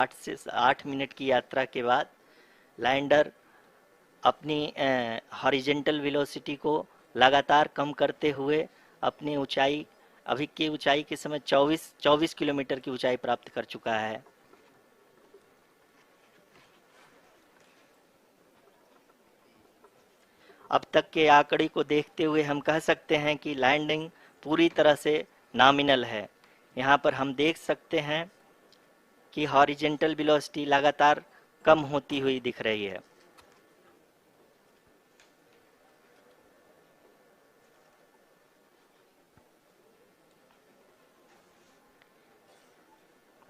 8 minute की यात्रा के बाद लैंडर अपनी हॉरिजेंटल वेलोसिटी को लगातार कम करते हुए अपनी ऊंचाई अभी की ऊंचाई के समय 24 किलोमीटर की ऊंचाई प्राप्त कर चुका है। अब तक के आंकड़े को देखते हुए हम कह सकते हैं कि लैंडिंग पूरी तरह से नॉमिनल है। यहाँ पर हम देख सकते हैं कि हॉरिजेंटल वेलोसिटी लगातार कम होती हुई दिख रही है।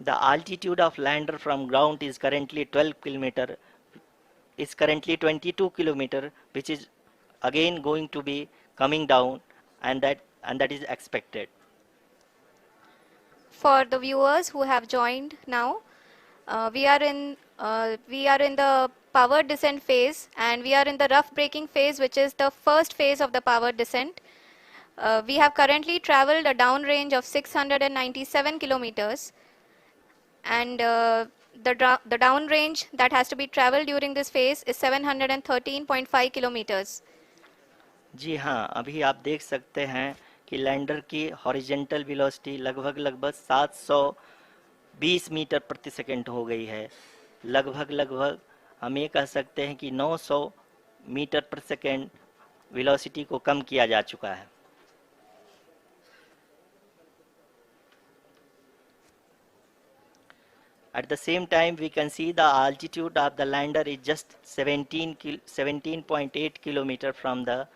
The altitude of lander from ground is currently 22 kilometer, which is again going to be coming down, and that is expected. For the viewers who have joined now, we are in the power descent phase, and we are in the rough braking phase, which is the first phase of the power descent. We have currently traveled a downrange of 697 kilometers, and the downrange that has to be traveled during this phase is 713.5 kilometers. जी हाँ, अभी आप देख सकते हैं कि lander की horizontal velocity लगभग 720 metre प्रति सेकंड हो गई है। लगभग हम ये कह सकते हैं कि 900 मीटर प्रति सेकंड वेलोसिटी को कम किया जा चुका है। At the same time, we can see the altitude of the lander is just 17.8 kilometer from the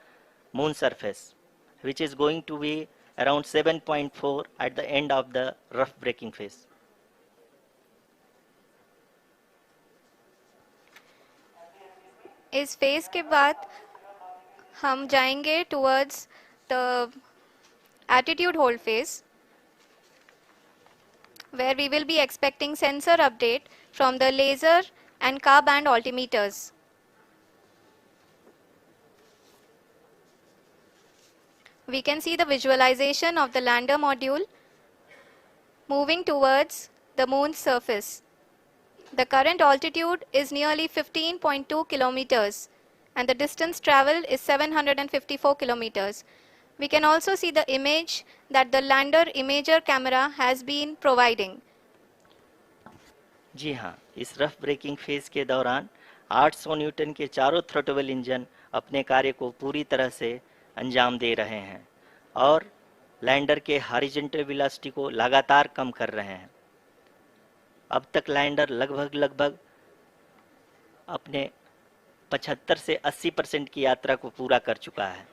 moon surface, which is going to be around 7.4 at the end of the rough braking phase. इस phase के बाद हम जाएंगे towards the attitude hold phase, where we will be expecting sensor update from the laser and car band altimeters. We can see the visualization of the lander module moving towards the moon's surface. The current altitude is nearly 15.2 kilometers, and the distance traveled is 754 kilometers. We can also see the image that the lander imager camera has been providing. जी हाँ, इस rough breaking phase के दौरान 800 Newton के चारों throttle engine अपने कार्य को पूरी तरह से अंजाम दे रहे हैं और लैंडर के हॉरिजॉन्टल वेलोसिटी को लगातार कम कर रहे हैं। अब तक लैंडर लगभग अपने 75 से 80% की यात्रा को पूरा कर चुका है।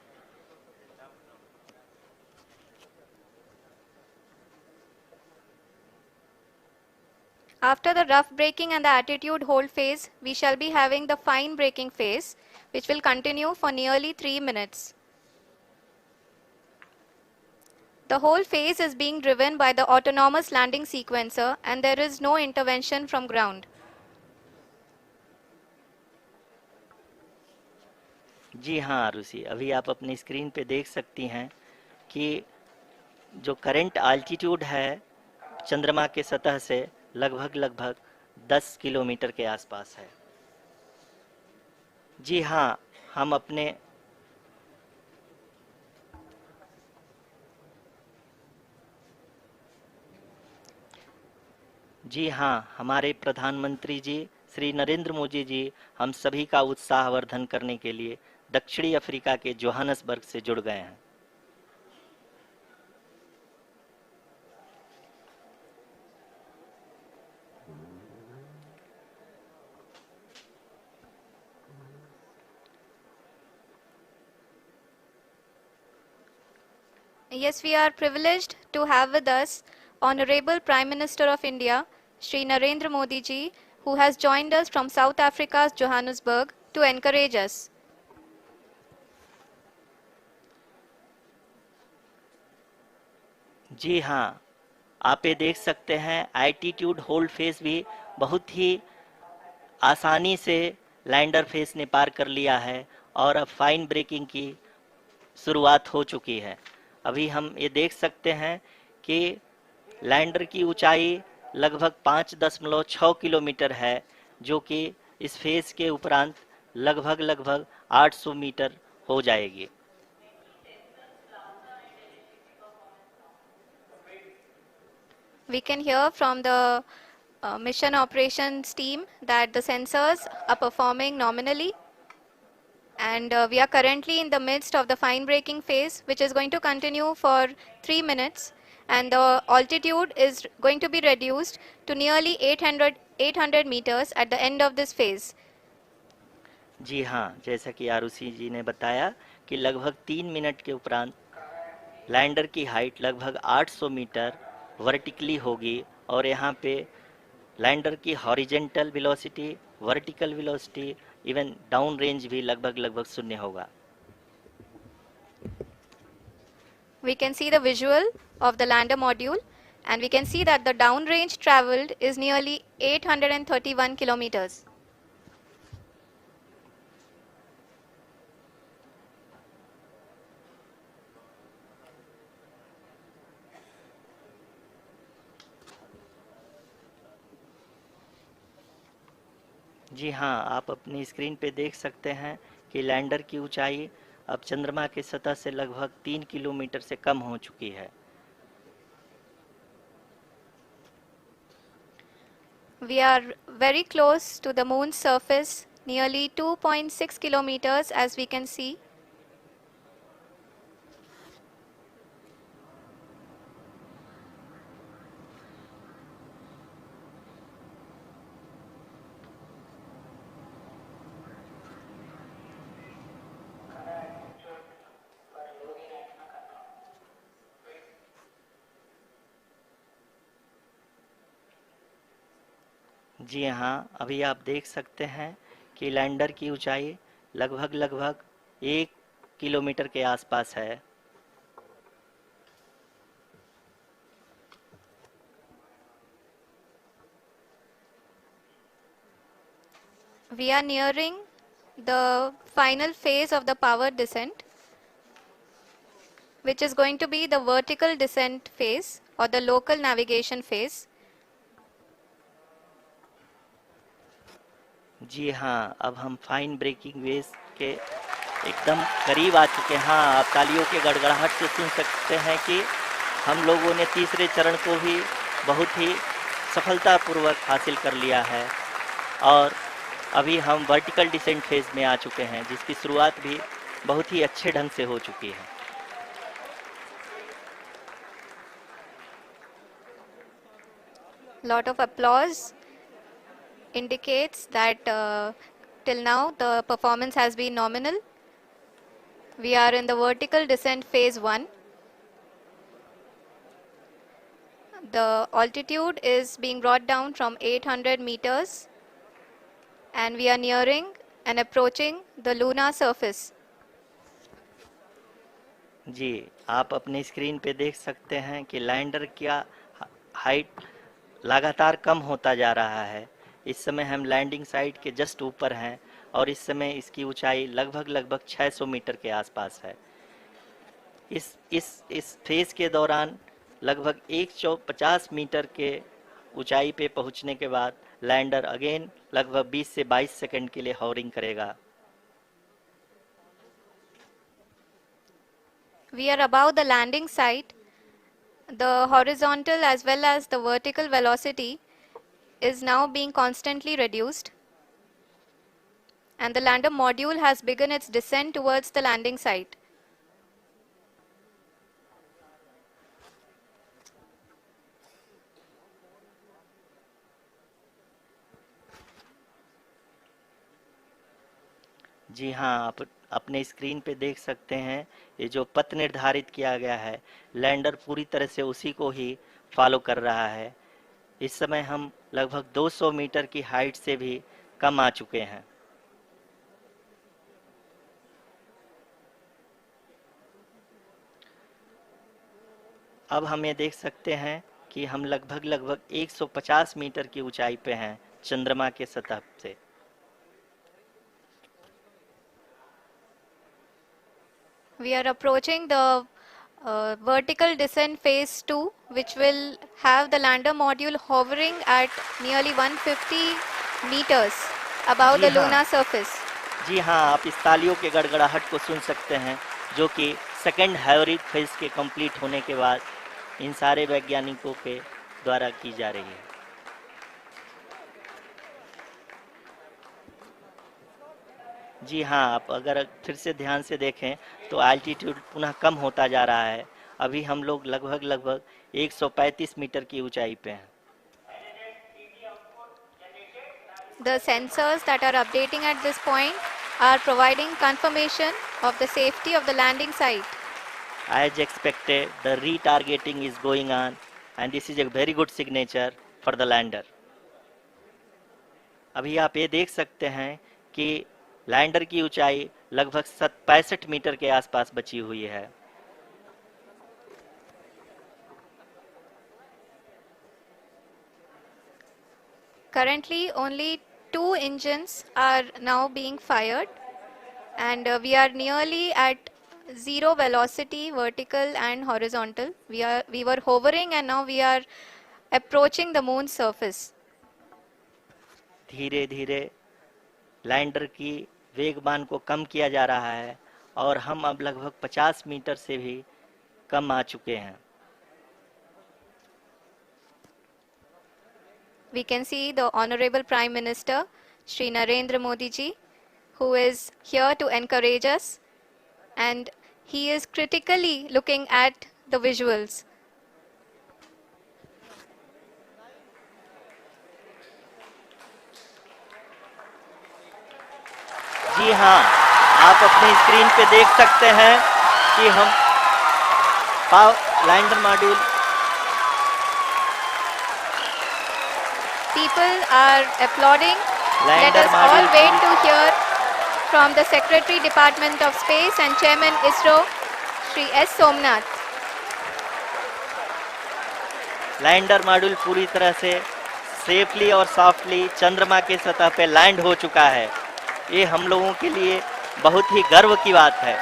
After the rough braking and the attitude hold phase, we shall be having the fine braking phase, which will continue for nearly 3 minutes. The whole phase is being driven by the autonomous landing sequencer, and there is no intervention from ground. जी हाँ आरुषि, अभी आप अपनी screen पे देख सकती हैं कि जो करंट आल्टीट्यूड है चंद्रमा के सतह से लगभग 10 किलोमीटर के आसपास है। जी हाँ, हम अपने जी हाँ, हमारे प्रधानमंत्री जी श्री नरेंद्र मोदी जी हम सभी का उत्साहवर्धन करने के लिए दक्षिणी अफ्रीका के जोहानसबर्ग से जुड़ गए हैं। Yes, we are privileged to have with us Honorable Prime Minister of India, Shri Narendra Modi ji, who has joined us from South Africa's Johannesburg to encourage us. जी हाँ, आप ये देख सकते हैं एल्टीट्यूड होल्ड फेस भी बहुत ही आसानी से लैंडर फेस ने पार कर लिया है और अब फाइन ब्रेकिंग की शुरुआत हो चुकी है। अभी हम ये देख सकते हैं कि लैंडर की ऊंचाई लगभग 5.6 किलोमीटर है, जो कि इस फेज के उपरांत लगभग 800 मीटर हो जाएगी। We can hear from the mission operations team that the sensors are performing nominally, and we are currently in the midst of the fine braking phase, which is going to continue for 3 minutes, and the altitude is going to be reduced to nearly 800 meters at the end of this phase. जी हाँ, जैसा कि आरुषि जी ने बताया कि लगभग 3 minute के उपरांत lander की हाइट लगभग 800 मीटर वर्टिकली होगी, और यहाँ पे लैंडर की horizontal velocity, vertical velocity, even down range भी लगभग शून्य होगा। We can see the visual of the lander module, and we can see that the downrange traveled is nearly 831 kilometers. जी हाँ, आप अपनी स्क्रीन पे देख सकते हैं कि लैंडर की ऊंचाई अब चंद्रमा की सतह से लगभग 3 किलोमीटर से कम हो चुकी है। We are very close to the moon's surface, nearly 2.6 kilometers as we can see. जी हाँ, अभी आप देख सकते हैं कि लैंडर की ऊंचाई लगभग 1 किलोमीटर के आसपास है। We are nearing the final phase of the power descent, which is going to be the vertical descent phase or the local navigation phase. जी हाँ, अब हम फाइन ब्रेकिंग वेव के एकदम करीब आ चुके हैं। हाँ, आप तालियों के गड़गड़ाहट से सुन सकते हैं कि हम लोगों ने तीसरे चरण को भी बहुत ही सफलतापूर्वक हासिल कर लिया है, और अभी हम वर्टिकल डिसेंट फेज में आ चुके हैं, जिसकी शुरुआत भी बहुत ही अच्छे ढंग से हो चुकी है। Lot of applause indicates that till now the performance has been nominal. We are in the vertical descent phase 1. The altitude is being brought down from 800 meters, and we are nearing and approaching the lunar surface. जी, आप अपनी screen पे देख सकते हैं कि lander का height लगातार कम होता जा रहा है। इस समय हम लैंडिंग साइट के जस्ट ऊपर हैं, और इस समय इसकी ऊंचाई लगभग 600 मीटर के आसपास है। इस फेज के दौरान लगभग 150 मीटर के ऊंचाई पे पहुंचने के बाद लैंडर अगेन लगभग 20 से 22 सेकंड के लिए हॉवरिंग करेगा। We are above the landing site. The horizontal as well as the vertical velocity is now being constantly reduced, and the lander module has begun its descent towards the landing site. जी हाँ, आप अपने screen पे देख सकते हैं, ये जो पथ निर्धारित किया गया है, लैंडर पूरी तरह से उसी को ही फॉलो कर रहा है। इस समय हम लगभग 200 मीटर की हाइट से भी कम आ चुके हैं। अब हम ये देख सकते हैं कि हम लगभग 150 मीटर की ऊंचाई पे हैं चंद्रमा के सतह से। We are approaching the vertical descent phase 2, which will have the lander module hovering at nearly 150 meters above ji the हाँ, lunar surface. जी हाँ, आप इस तालियों के गड़गड़ाहट को सुन सकते हैं, जो कि सेकंड हैवरिक फेज के कंप्लीट होने के बाद इन सारे वैज्ञानिकों के द्वारा की जा रही है। जी हाँ, आप अगर फिर से ध्यान से देखें तो एल्टीट्यूड पुनः कम होता जा रहा है। अभी हम लोग लगभग 135 मीटर की ऊंचाई पे हैं। The sensors that are updating at this point are providing confirmation of the safety of the landing site. As expected, the retargeting is going on and this is a very good signature for the lander. अभी आप ये देख सकते हैं कि lander की ऊंचाई लगभग 65 मीटर के आसपास बची हुई है। Currently, only 2 engines are now being fired, and we are nearly at zero velocity, vertical and horizontal. We were hovering, and now we are approaching the moon's surface. धीरे धीरे लैंडर की वेगमान को कम किया जा रहा है और हम अब लगभग 50 मीटर से भी कम आ चुके हैं। We can see the Honorable Prime Minister, Shri Narendra Modi ji, who is here to encourage us, and he is critically looking at the visuals. जी हाँ, आप अपनी स्क्रीन पे देख सकते हैं कि हम lander module People are applauding. Let lander us all module wait to hear from the Secretary Department of Space and Chairman ISRO, Shri S. Somnath. Lander module पूरी तरह से सेफली और सॉफ्टली चंद्रमा के सतह पे लैंड हो चुका है। ये हम लोगों के लिए बहुत ही गर्व की बात है।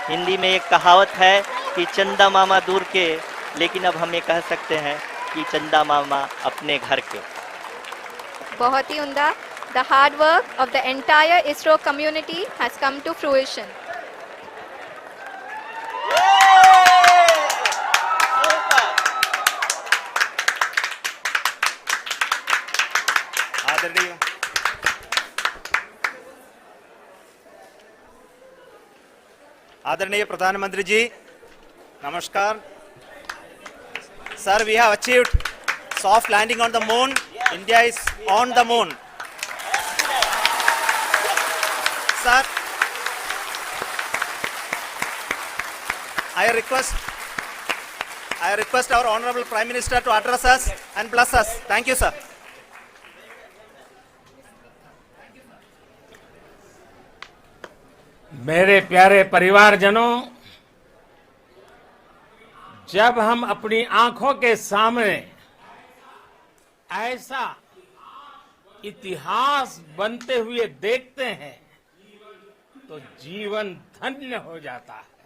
हिंदी में एक कहावत है कि चंदा मामा दूर के, लेकिन अब हम ये कह सकते हैं कि चंदा मामा अपने घर के। बहुत ही उम्दा. The hard work of the entire ISRO community has come to fruition. आदरणीय प्रधानमंत्री जी, नमस्कार. Sir, we have achieved soft landing on the moon. India is on the moon. Sir, I request our Honorable Prime Minister to address us and bless us. Thank you, sir. मेरे प्यारे परिवारजनों, जब हम अपनी आंखों के सामने ऐसा इतिहास बनते हुए देखते हैं तो जीवन धन्य हो जाता है।